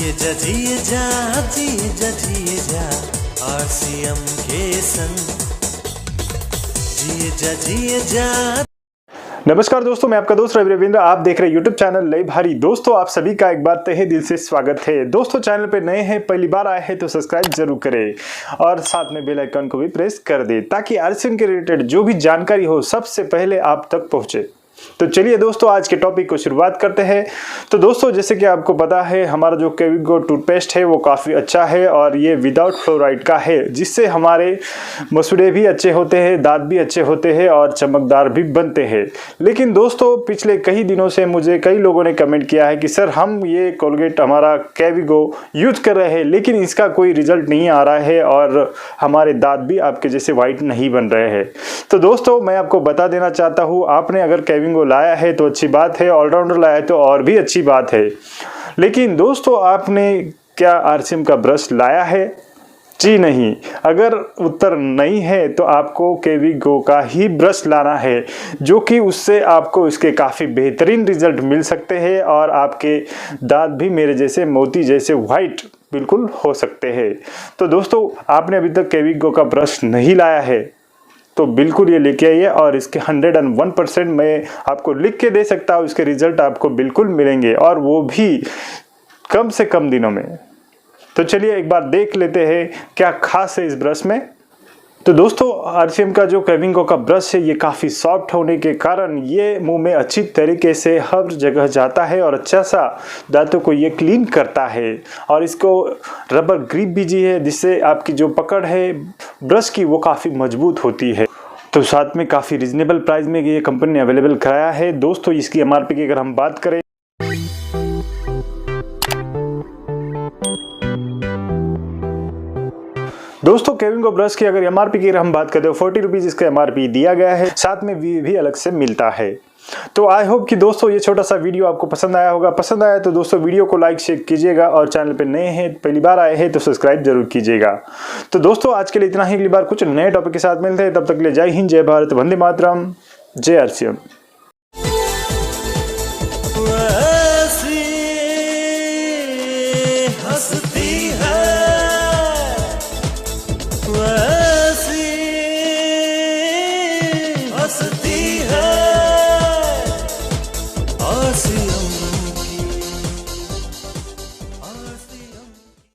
जिए जा RCM के संग जिए जा। नमस्कार दोस्तों, मैं आपका दोस्त रविंद्र। आप देख रहे हैं यूट्यूब चैनल लाई भारी। दोस्तों, आप सभी का एक बार तहे दिल से स्वागत है। दोस्तों, चैनल पे नए हैं, पहली बार आए हैं तो सब्सक्राइब जरूर करें और साथ में बेल आइकन को भी प्रेस कर दें ताकि RCM के रिलेटेड जो भी जानकारी हो सबसे पहले आप तक पहुंचे। तो चलिए दोस्तों, आज के टॉपिक को शुरुआत करते हैं। तो दोस्तों, जैसे कि आपको पता है, हमारा जो कैविगो टूथपेस्ट है वो काफ़ी अच्छा है और ये विदाउट फ्लोराइड का है, जिससे हमारे मसूड़े भी अच्छे होते हैं, दांत भी अच्छे होते हैं और चमकदार भी बनते हैं। लेकिन दोस्तों, पिछले कई दिनों से मुझे कई लोगों ने कमेंट किया है कि सर, हम ये कोलगेट हमारा कैविगो यूज कर रहे हैं लेकिन इसका कोई रिजल्ट नहीं आ रहा है और हमारे दांत भी आपके जैसे वाइट नहीं बन रहे हैं। तो दोस्तों, मैं आपको बता देना चाहता हूँ, आपने अगर कैविगो लाया है तो अच्छी बात है, ऑलराउंडर लाया है तो और भी अच्छी बात है। लेकिन दोस्तों, आपने क्या RCM का ब्रश लाया है? जी नहीं। अगर उत्तर नहीं है तो आपको कैविगो का ही ब्रश लाना है, जो कि उससे आपको इसके काफ़ी बेहतरीन रिजल्ट मिल सकते हैं और आपके दांत भी मेरे जैसे मोती जैसे वाइट बिल्कुल हो सकते हैं। तो दोस्तों, आपने अभी तक कैविगो का ब्रश नहीं लाया है तो बिल्कुल ये लेके आइए और इसके 101% मैं आपको लिख के दे सकता हूँ, इसके रिजल्ट आपको बिल्कुल मिलेंगे और वो भी कम से कम दिनों में। तो चलिए एक बार देख लेते हैं क्या खास है इस ब्रश में। तो दोस्तों, RCM का जो कैविगो का ब्रश है ये काफ़ी सॉफ्ट होने के कारण ये मुंह में अच्छी तरीके से हर जगह जाता है और अच्छा सा दांतों को ये क्लीन करता है। और इसको रबर ग्रिप भी जी है, जिससे आपकी जो पकड़ है ब्रश की वो काफ़ी मजबूत होती है। तो साथ में काफ़ी रिजनेबल प्राइस में ये कंपनी ने अवेलेबल कराया है। दोस्तों, इसकी MRP की अगर हम बात करें दोस्तों, कैविगो ब्रश की अगर MRP की हम बात करते हो 40 रुपीज़ इसका MRP दिया गया है, साथ में भी अलग से मिलता है। तो आई होप कि दोस्तों ये छोटा सा वीडियो आपको पसंद आया होगा। पसंद आया तो दोस्तों वीडियो को लाइक शेयर कीजिएगा और चैनल पे नए हैं, पहली बार आए हैं तो सब्सक्राइब जरूर कीजिएगा। तो दोस्तों, आज के लिए इतना ही। अगली बार कुछ नए टॉपिक के साथ मिलते हैं, तब तक के लिए जय हिंद, जय भारत, वंदे मातरम, जय RCM।